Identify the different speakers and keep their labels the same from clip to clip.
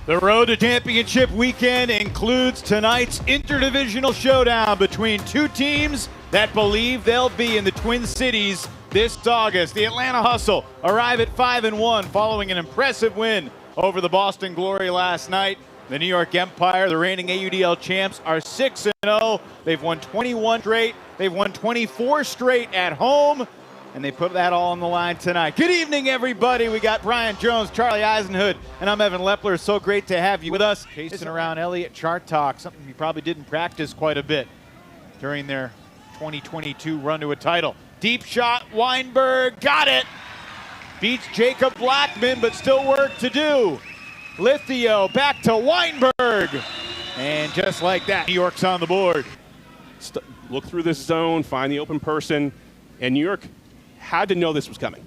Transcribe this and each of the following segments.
Speaker 1: The road to championship weekend includes tonight's interdivisional showdown between two teams that believe they'll be in the Twin Cities this August. The Atlanta Hustle arrive at 5-1 following an impressive win over the Boston Glory last night. The New York Empire, the reigning AUDL champs, are 6-0. They've won 21 straight. They've won 24 straight at home. And they put that all on the line tonight. Good evening, everybody. We got Brian Jones, Charlie Eisenhood, and I'm Evan Lepler. So great to have you with us. Chasing around Elliott Chart Talk, something you probably didn't practice quite a bit during their 2022 run to a title. Deep shot, Weinberg, got it. Beats Jacob Blackman, but still work to do. Lithio back to Weinberg. And just like that, New York's on the board.
Speaker 2: Look through this zone, find the open person, and New York had to know this was coming.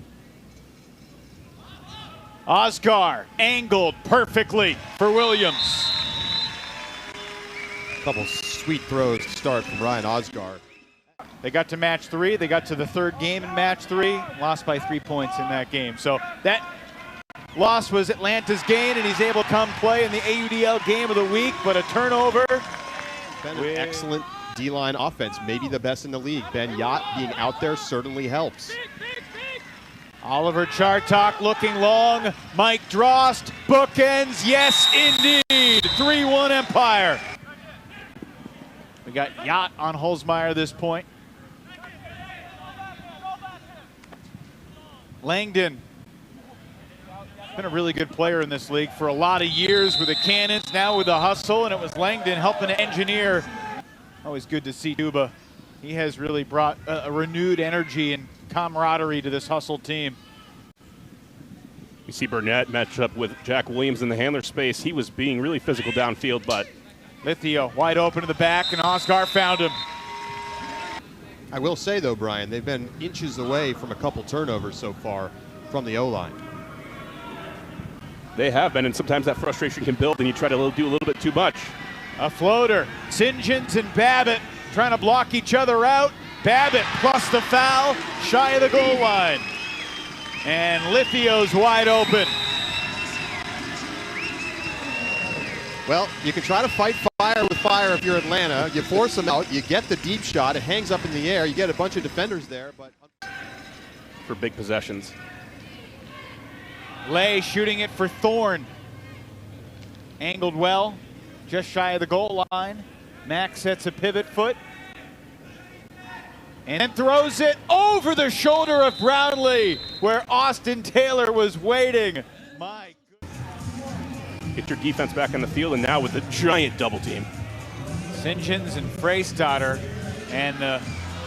Speaker 1: Oscar angled perfectly for Williams.
Speaker 3: A couple sweet throws to start from Ryan Oscar.
Speaker 1: They got to match 3. They got to the third game in match 3. Lost by 3 points in that game. So that loss was Atlanta's gain, and he's able to come play in the AUDL game of the week, but a turnover.
Speaker 3: Been an excellent D-line offense, maybe the best in the league. Ben Yacht being out there certainly helps.
Speaker 1: Oliver Chartok looking long. Mike Drost, bookends, yes indeed. 3-1 Empire. We got Yacht on Holzmeyer this point. Langdon, been a really good player in this league for a lot of years with the Cannons, now with the Hustle, and it was Langdon helping to engineer. Always good to see Duba. He has really brought a renewed energy and camaraderie to this Hustle team.
Speaker 2: You see Burnett match up with Jack Williams in the handler space. He was being really physical downfield, but
Speaker 1: Lithio wide open to the back, and Oscar found him.
Speaker 3: I will say, though, Brian, they've been inches away from a couple turnovers so far from the O-line.
Speaker 2: They have been, and sometimes that frustration can build, and you try to do a little bit too much.
Speaker 1: A floater. St. John's and Babbitt trying to block each other out. Babbitt plus the foul, shy of the goal line. And Lithio's wide open.
Speaker 3: Well, you can try to fight fire with fire if you're Atlanta. You force them out, you get the deep shot, it hangs up in the air, you get a bunch of defenders there, but
Speaker 2: for big possessions.
Speaker 1: Lay shooting it for Thorne. Angled well, just shy of the goal line. Max sets a pivot foot and then throws it over the shoulder of Brownlee, where Austin Taylor was waiting. My goodness.
Speaker 2: Get your defense back on the field, and now with the giant double team.
Speaker 1: Sinjins and Freystadter, and the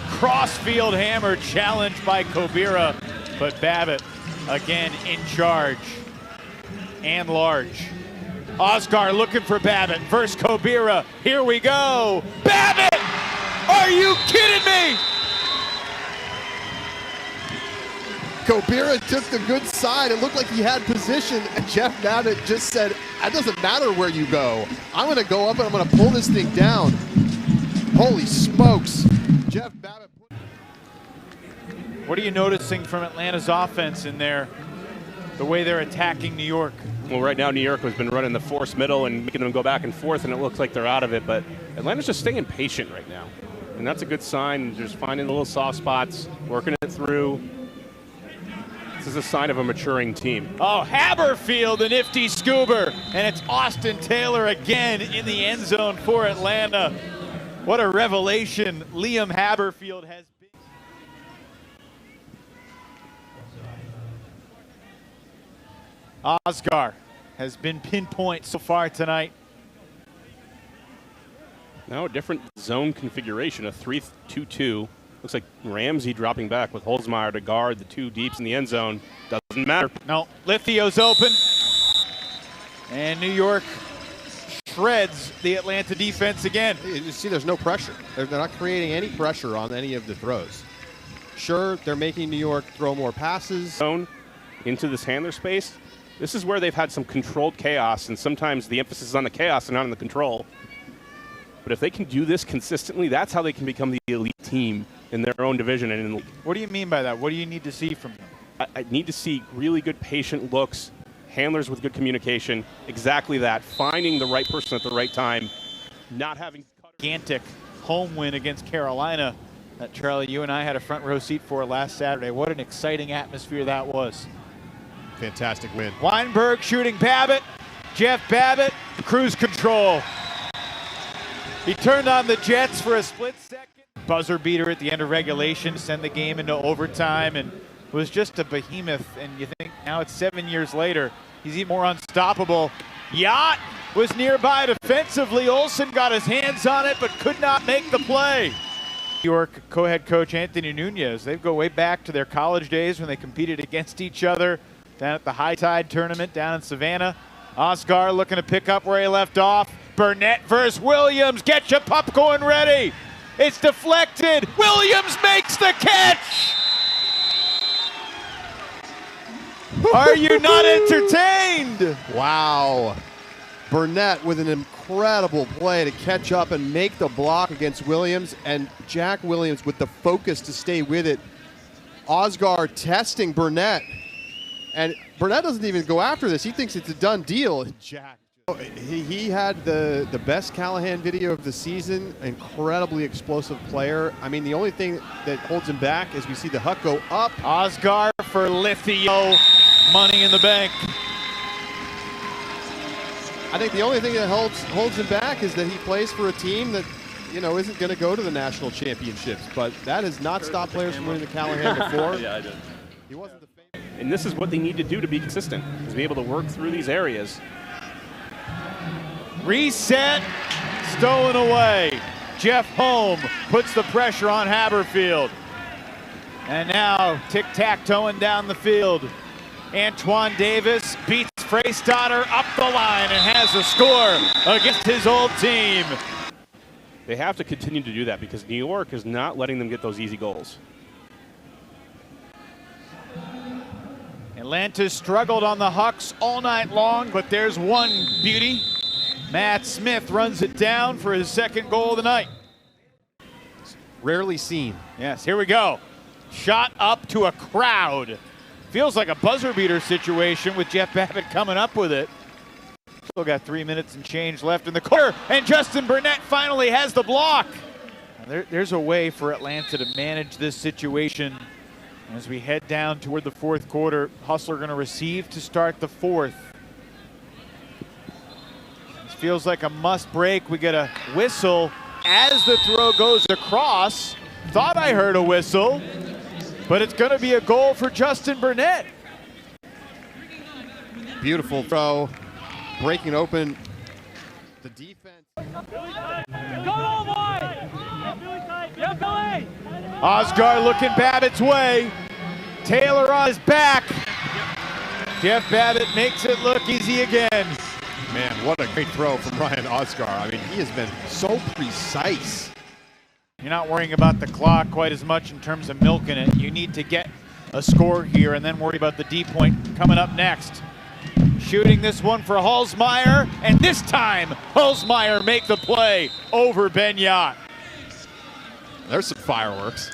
Speaker 1: crossfield hammer challenged by Kobira, but Babbitt again in charge and large. Oscar looking for Babbitt versus Kobira. Here we go. Babbitt! Are you kidding me?
Speaker 3: Kobira took the good side. It looked like he had position, and Jeff Babbitt just said, it doesn't matter where you go. I'm going to go up and I'm going to pull this thing down. Holy smokes. Jeff Babbitt.
Speaker 1: What are you noticing from Atlanta's offense in there, the way they're attacking New York?
Speaker 2: Well, right now New York has been running the force middle and making them go back and forth, and it looks like they're out of it, but Atlanta's just staying patient right now. And that's a good sign. Just finding the little soft spots, working it through. This is a sign of a maturing team.
Speaker 1: Oh, Haberfield, the nifty scoober, and it's Austin Taylor again in the end zone for Atlanta. What a revelation Liam Haberfield has been. Oscar has been pinpoint so far tonight.
Speaker 2: Now a different zone configuration, a 3-2-2. Looks like Ramsey dropping back with Holzmeyer to guard the two deeps in the end zone. Doesn't matter.
Speaker 1: No, Lithio's open. And New York shreds the Atlanta defense again.
Speaker 3: You see, there's no pressure. They're not creating any pressure on any of the throws. Sure, they're making New York throw more passes.
Speaker 2: Zone into this handler space. This is where they've had some controlled chaos, and sometimes the emphasis is on the chaos and not on the control. But if they can do this consistently, that's how they can become the elite team in their own division and in the league.
Speaker 1: What do you mean by that? What do you need to see from them?
Speaker 2: I need to see really good patient looks, handlers with good communication, exactly that, finding the right person at the right time, not having
Speaker 1: gigantic home win against Carolina that Charlie, you and I had a front row seat for last Saturday. What an exciting atmosphere that was.
Speaker 3: Fantastic win.
Speaker 1: Weinberg shooting Babbitt. Jeff Babbitt, cruise control. He turned on the Jets for a split second. Buzzer beater at the end of regulation to send the game into overtime, and was just a behemoth. And you think now it's 7 years later, he's even more unstoppable. Yacht was nearby defensively. Olsen got his hands on it but could not make the play. New York co-head coach Anthony Nunez, they go way back to their college days when they competed against each other down at the High Tide tournament down in Savannah. Oscar looking to pick up where he left off. Burnett versus Williams. Get your popcorn ready. It's deflected. Williams makes the catch. Are you not entertained?
Speaker 3: Wow. Burnett with an incredible play to catch up and make the block against Williams, and Jack Williams with the focus to stay with it. Oscar testing Burnett, and Burnett doesn't even go after this. He thinks it's a done deal. Jack, he had the best Callahan video of the season. Incredibly explosive player. I mean, the only thing that holds him back is we see the Huck go up.
Speaker 1: Oscar for Lithio. Money in the bank.
Speaker 3: I think the only thing that holds him back is that he plays for a team that, you know, isn't going to go to the national championships. But that has not stopped players from winning the Callahan before.
Speaker 2: Yeah, I did.
Speaker 3: He wasn't the favorite.
Speaker 2: And this is what they need to do to be consistent, is be able to work through these areas.
Speaker 1: Reset, stolen away. Jeff Holm puts the pressure on Haberfield. And now tic-tac-toeing down the field. Antoine Davis beats Freistatter up the line and has a score against his old team.
Speaker 2: They have to continue to do that because New York is not letting them get those easy goals.
Speaker 1: Atlanta struggled on the Hucks all night long, but there's one beauty. Matt Smith runs it down for his second goal of the night.
Speaker 3: Rarely seen.
Speaker 1: Yes, here we go. Shot up to a crowd. Feels like a buzzer beater situation with Jeff Babbitt coming up with it. Still got 3 minutes and change left in the quarter, and Justin Burnett finally has the block. There's a way for Atlanta to manage this situation as we head down toward the fourth quarter. Hustler going to receive to start the fourth. This feels like a must break. We get a whistle as the throw goes across. Thought I heard a whistle, but it's going to be a goal for Justin Burnett.
Speaker 3: Beautiful throw, breaking open the defense.
Speaker 1: Oscar looking Babbitt's way. Taylor on his back. Jeff Babbitt makes it look easy again.
Speaker 3: Man, what a great throw from Ryan Oscar. I mean, he has been so precise.
Speaker 1: You're not worrying about the clock quite as much in terms of milking it. You need to get a score here and then worry about the D point coming up next. Shooting this one for Hulsmeyer, and this time Hulsmeyer make the play over Ben Yacht.
Speaker 3: There's some fireworks.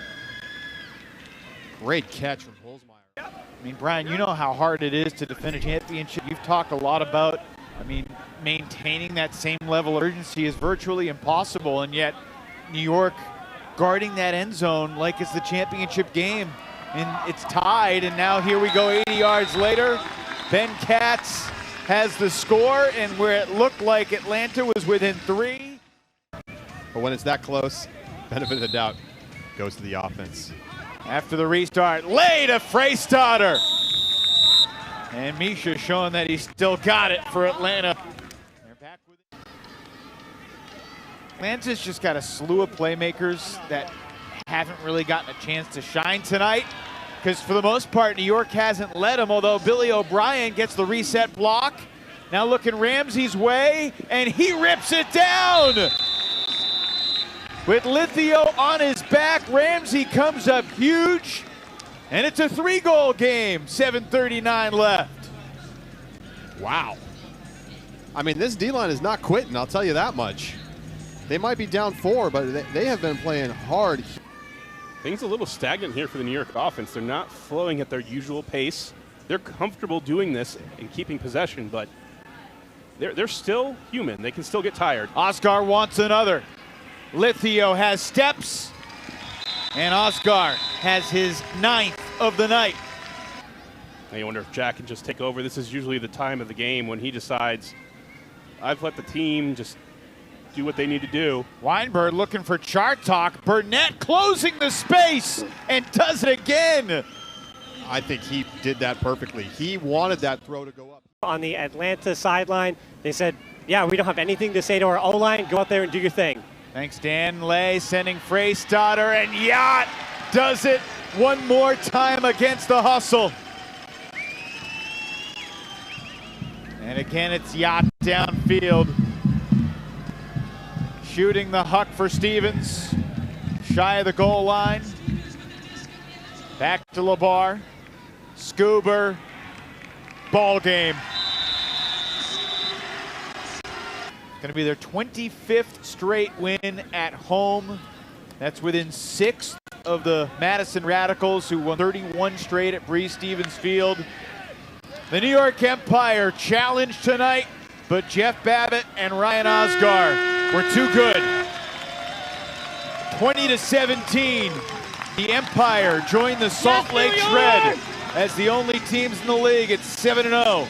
Speaker 3: Great catch from Hulsmeyer.
Speaker 1: I mean, Brian, you know how hard it is to defend a championship. You've talked a lot about, maintaining that same level of urgency is virtually impossible, and yet New York guarding that end zone like it's the championship game, and it's tied, and now here we go 80 yards later. Ben Katz has the score, and where it looked like Atlanta was within 3.
Speaker 3: But when it's that close, benefit of the doubt goes to the offense.
Speaker 1: After the restart, lay to Freistatter. And Misha showing that he's still got it for Atlanta. They're back with it. Atlanta's just got a slew of playmakers that haven't really gotten a chance to shine tonight, because for the most part, New York hasn't led them, although Billy O'Brien gets the reset block. Now looking Ramsey's way, and he rips it down. With Lithio on his back, Ramsey comes up huge, and it's a 3-goal game, 7:39 left.
Speaker 3: Wow. I mean, this D-line is not quitting, I'll tell you that much. They might be down 4, but they have been playing hard.
Speaker 2: Things a little stagnant here for the New York offense. They're not flowing at their usual pace. they're comfortable doing this and keeping possession, but they're still human. They can still get tired.
Speaker 1: Oscar wants another. Lithio has steps, and Oscar has his 9th of the night.
Speaker 2: Now you wonder if Jack can just take over. This is usually the time of the game when he decides, I've let the team just do what they need to do.
Speaker 1: Weinberg looking for chart talk. Burnett closing the space and does it again.
Speaker 3: I think he did that perfectly. He wanted that throw to go up.
Speaker 4: On the Atlanta sideline, they said, yeah, we don't have anything to say to our O-line. Go out there and do your thing.
Speaker 1: Thanks, Dan Lay, sending Freystadter, and Yacht does it one more time against the hustle. And again, it's Yacht downfield. Shooting the huck for Stevens. Shy of the goal line. Back to LeBar. Scuba. Ball game. Going to be their 25th straight win at home. That's within 6th of the Madison Radicals, who won 31 straight at Breeze Stevens Field. The New York Empire challenged tonight, but Jeff Babbitt and Ryan Osgar were too good. 20-17, the Empire joined the Salt Lake Shred as the only teams in the league at 7-0.